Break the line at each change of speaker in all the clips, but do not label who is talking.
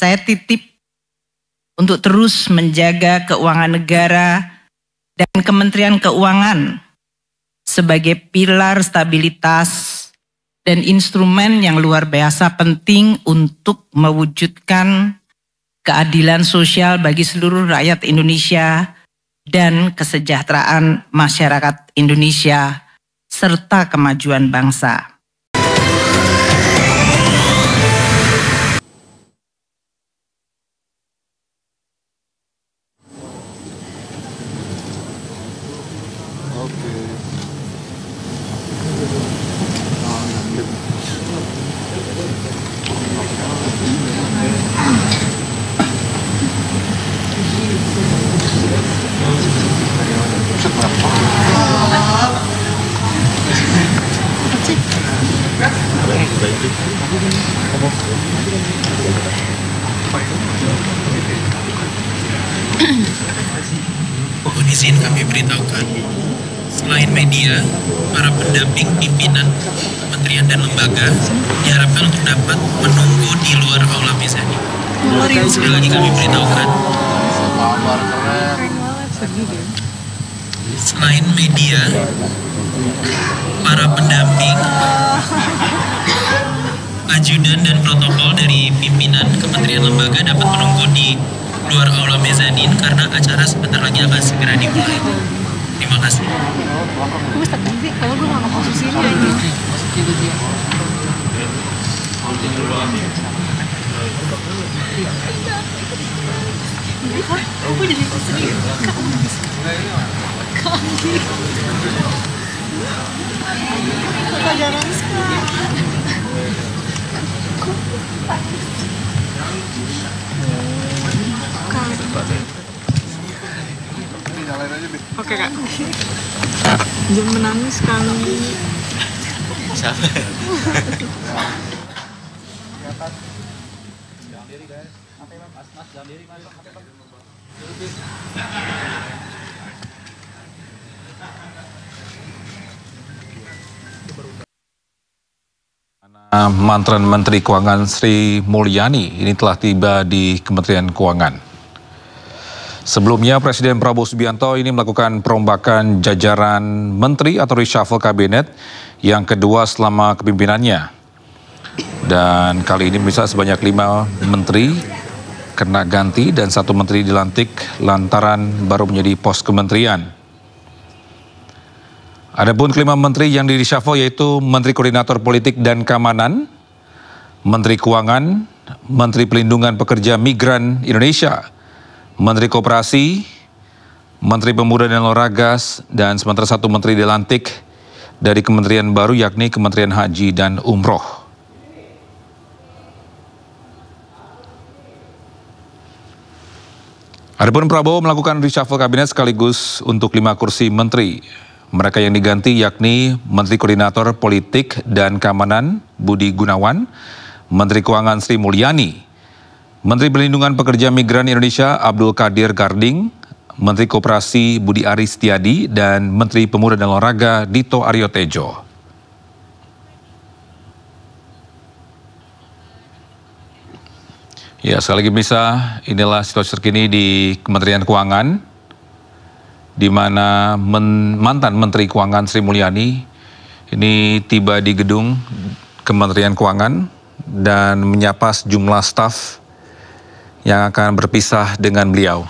saya titip untuk terus menjaga keuangan negara dan Kementerian Keuangan sebagai pilar stabilitas dan instrumen yang luar biasa penting untuk mewujudkan keadilan sosial bagi seluruh rakyat Indonesia dan kesejahteraan masyarakat Indonesia serta kemajuan bangsa.
Mohon izin kami beritahukan, selain media, para pendamping pimpinan kementerian dan lembaga diharapkan untuk dapat menunggu di luar aula Mezani. Sekali lagi kami beritahukan, selain media, para pendamping, ajudan dan protokol dari pimpinan kementerian lembaga dapat menunggu di luar aula mezanin karena acara sebentar lagi akan segera dimulai. Terima kasih.
Gue stuck sih, kalau gue nggak posisi ini aja. Gue jadi posisi kami jarang sekali. Oke kak, jangan menangis kali.
Siapa?
Mantan Menteri Keuangan Sri Mulyani ini telah tiba di Kementerian Keuangan. Sebelumnya Presiden Prabowo Subianto ini melakukan perombakan jajaran menteri atau reshuffle kabinet yang kedua selama kepemimpinannya. Dan kali ini bisa sebanyak 5 menteri kena ganti dan 1 menteri dilantik lantaran baru menjadi pos kementerian. Adapun kelima menteri yang di reshuffle yaitu Menteri Koordinator Politik dan Keamanan, Menteri Keuangan, Menteri Pelindungan Pekerja Migran Indonesia, Menteri Koperasi, Menteri Pemuda dan Olahraga, dan sementara 1 menteri dilantik dari kementerian baru yakni Kementerian Haji dan Umroh. Adapun Prabowo melakukan reshuffle kabinet sekaligus untuk 5 kursi menteri. Mereka yang diganti yakni Menteri Koordinator Politik dan Keamanan Budi Gunawan, Menteri Keuangan Sri Mulyani, Menteri Pelindungan Pekerja Migran Indonesia Abdul Qadir Garding, Menteri Koperasi Budi Aris Setiadi, dan Menteri Pemuda dan Olahraga Dito Aryo Tejo. Ya, sekali lagi bisa, inilah situasi terkini di Kementerian Keuangan, di mana mantan Menteri Keuangan Sri Mulyani ini tiba di gedung Kementerian Keuangan dan menyapa sejumlah staf yang akan berpisah dengan beliau.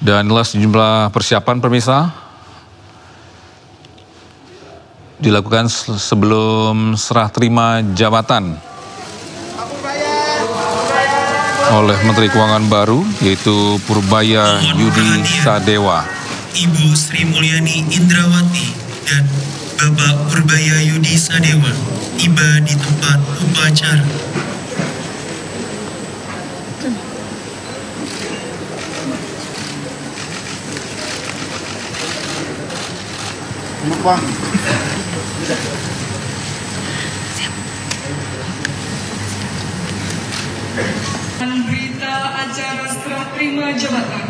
Dan inilah sejumlah persiapan pemirsa dilakukan sebelum serah terima jabatan oleh Menteri Keuangan baru yaitu Purbaya Yudi Sadewa.
Ibu Sri Mulyani Indrawati dan Bapak Purbaya Yudi Sadewa tiba di tempat upacara.
Lupa.
Berita acara serah terima jabatan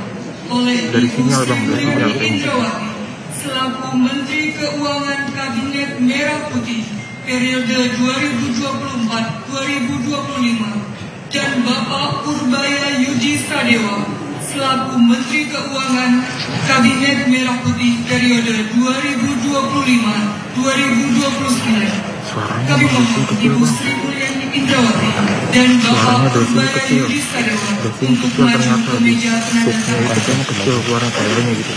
oleh Ibu Sri Mulyani Indrawati selaku Menteri Keuangan Kabinet Merah Putih periode 2024-2025 dan Bapak Purbaya Yudi Sadewa selaku Menteri Keuangan Kabinet Merah Putih periode 2025-2029. Kami mohon Ibu Sri Mulyani Indrawati dan Bapak Purbaya Yudi Sadewa untuk maju ke meja penandatanganan.
Kecil suara kayaknya gitu.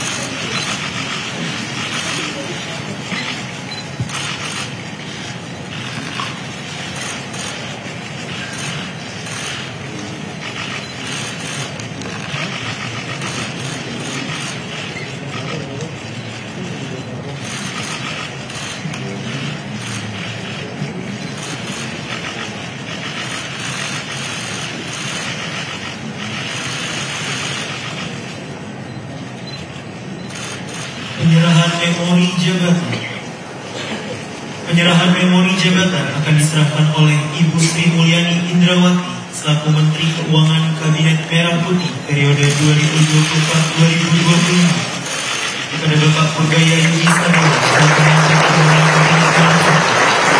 Penyerahan memori jabatan akan diserahkan oleh Ibu Sri Mulyani Indrawati selaku Menteri Keuangan Kabinet Merah Putih periode 2024-2025 kepada Bapak Purbaya Yudi Sadewa selaku Menteri Keuangan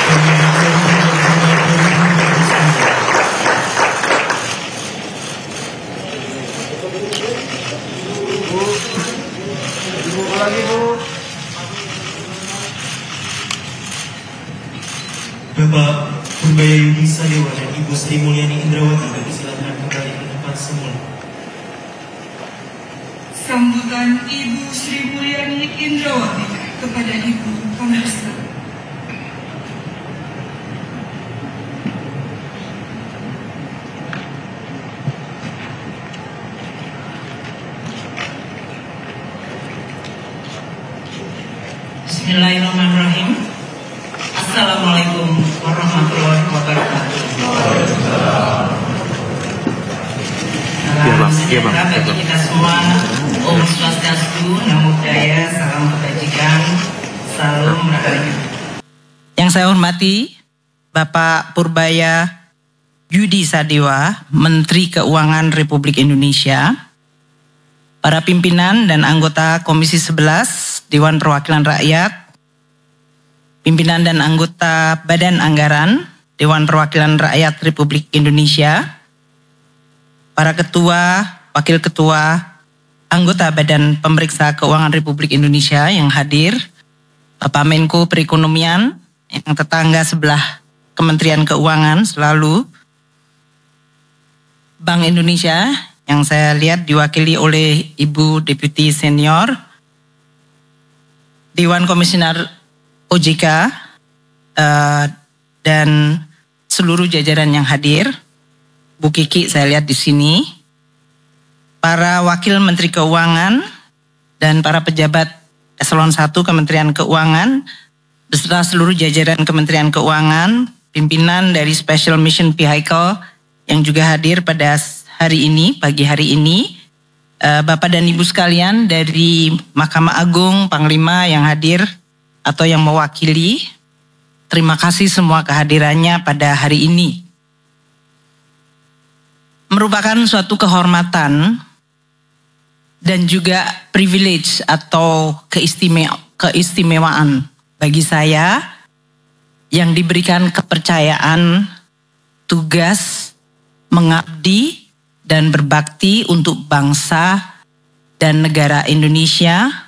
Kabinet Merah Putih periode 2024-2029. Bapak Purbaya Yudi Sadewa dan Ibu Sri Mulyani Indrawati dipersilakan kembali ke tempat semula.
Sambutan Ibu Sri Mulyani Indrawati kepada Ibu Pemirsa.
Bismillahirrahmanirrahim. Assalamualaikum warahmatullahi wabarakatuh. Salam sejahtera bagi kita semua. Om Swastiastu, Namo Buddhaya, salam kebajikan, salam rahayu. Yang saya hormati Bapak Purbaya Yudi Sadewa, Menteri Keuangan Republik Indonesia, para pimpinan dan anggota Komisi 11 Dewan Perwakilan Rakyat, pimpinan dan anggota Badan Anggaran Dewan Perwakilan Rakyat Republik Indonesia, para ketua, wakil ketua, anggota Badan Pemeriksa Keuangan Republik Indonesia yang hadir, Bapak Menko Perekonomian yang tetangga sebelah Kementerian Keuangan selalu, Bank Indonesia yang saya lihat diwakili oleh Ibu Deputi Senior, Dewan Komisioner OJK dan seluruh jajaran yang hadir, Bu Kiki saya lihat di sini, para Wakil Menteri Keuangan dan para pejabat Eselon 1 Kementerian Keuangan beserta seluruh jajaran Kementerian Keuangan, pimpinan dari Special Mission Vehicle yang juga hadir pada hari ini, pagi hari ini, Bapak dan Ibu sekalian dari Mahkamah Agung, Panglima yang hadir atau yang mewakili, terima kasih semua kehadirannya pada hari ini. Merupakan suatu kehormatan dan juga privilege atau keistimewaan bagi saya yang diberikan kepercayaan tugas mengabdi dan berbakti untuk bangsa dan negara Indonesia,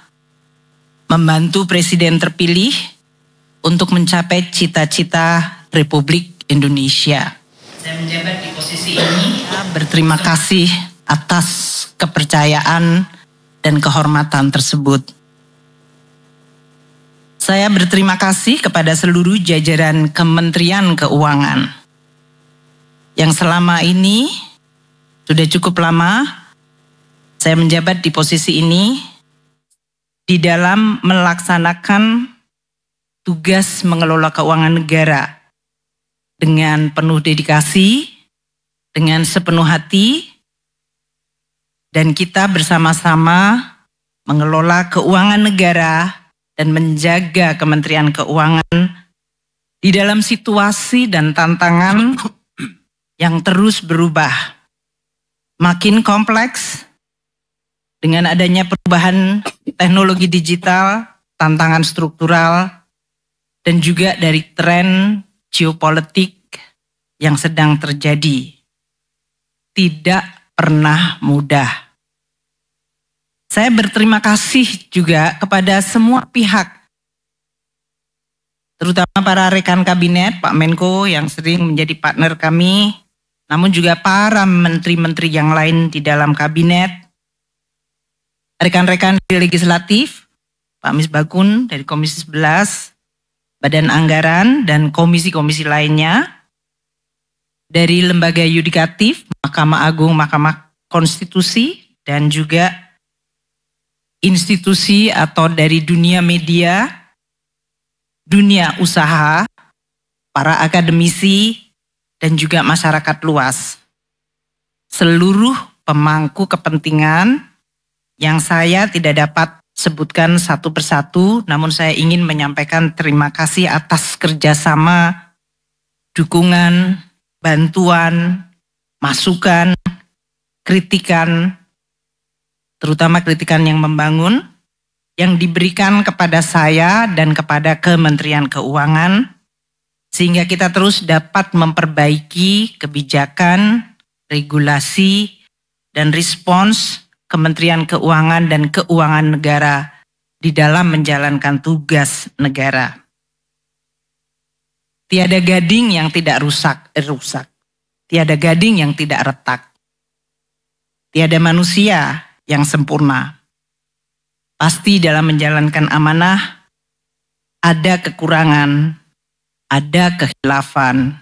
membantu Presiden terpilih untuk mencapai cita-cita Republik Indonesia. Saya menjabat di posisi ini, berterima kasih atas kepercayaan dan kehormatan tersebut. Saya berterima kasih kepada seluruh jajaran Kementerian Keuangan yang selama ini sudah cukup lama saya menjabat di posisi ini di dalam melaksanakan tugas mengelola keuangan negara dengan penuh dedikasi, dengan sepenuh hati, dan kita bersama-sama mengelola keuangan negara dan menjaga Kementerian Keuangan di dalam situasi dan tantangan yang terus berubah, makin kompleks dengan adanya perubahan teknologi digital, tantangan struktural, dan juga dari tren geopolitik yang sedang terjadi. Tidak pernah mudah. Saya berterima kasih juga kepada semua pihak, terutama para rekan kabinet, Pak Menko yang sering menjadi partner kami, namun juga para menteri-menteri yang lain di dalam kabinet, rekan-rekan di legislatif, Pak Misbakun dari Komisi 11, Badan Anggaran, dan komisi-komisi lainnya, dari lembaga yudikatif, Mahkamah Agung, Mahkamah Konstitusi, dan juga institusi atau dari dunia media, dunia usaha, para akademisi, dan juga masyarakat luas. Seluruh pemangku kepentingan yang saya tidak dapat sebutkan satu persatu, namun saya ingin menyampaikan terima kasih atas kerjasama, dukungan, bantuan, masukan, kritikan, terutama kritikan yang membangun, yang diberikan kepada saya dan kepada Kementerian Keuangan, sehingga kita terus dapat memperbaiki kebijakan, regulasi, dan respons Kementerian Keuangan dan Keuangan Negara di dalam menjalankan tugas negara. Tiada gading yang tidak rusak. Tiada gading yang tidak retak. Tiada manusia yang sempurna. Pasti dalam menjalankan amanah ada kekurangan, ada kehilafan.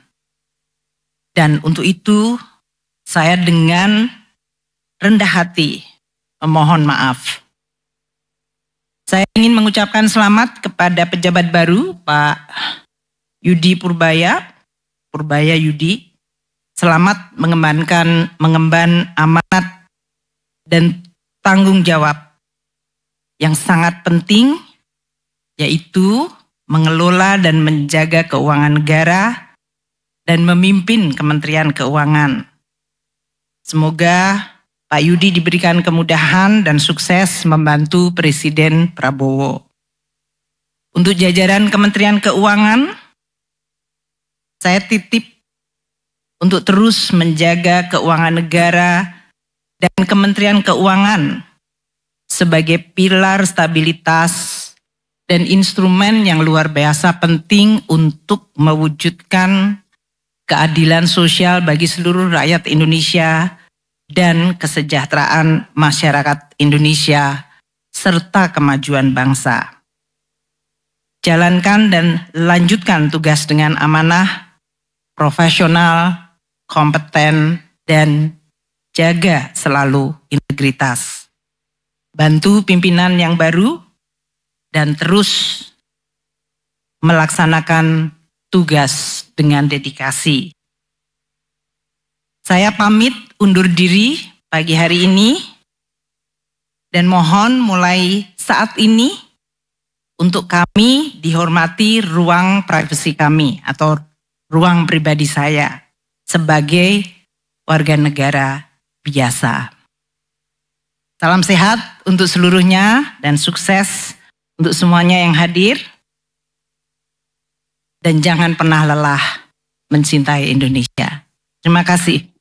Dan untuk itu saya dengan rendah hati memohon maaf. Saya ingin mengucapkan selamat kepada pejabat baru Pak Yudi Purbaya Yudi. Selamat mengemban amanat dan tanggung jawab yang sangat penting, yaitu mengelola dan menjaga keuangan negara dan memimpin Kementerian Keuangan. Semoga Pak Yudi diberikan kemudahan dan sukses membantu Presiden Prabowo. Untuk jajaran Kementerian Keuangan, saya titip untuk terus menjaga keuangan negara dan Kementerian Keuangan sebagai pilar stabilitas dan instrumen yang luar biasa penting untuk mewujudkan keadilan sosial bagi seluruh rakyat Indonesia dan kesejahteraan masyarakat Indonesia serta kemajuan bangsa. Jalankan dan lanjutkan tugas dengan amanah, profesional, kompeten, dan jaga selalu integritas. Bantu pimpinan yang baru dan terus melaksanakan tugas dengan dedikasi. Saya pamit undur diri pagi hari ini dan mohon mulai saat ini untuk kami dihormati ruang privasi kami atau ruang pribadi saya sebagai warga negara biasa. Salam sehat untuk seluruhnya dan sukses untuk semuanya yang hadir. Dan jangan pernah lelah mencintai Indonesia. Terima kasih.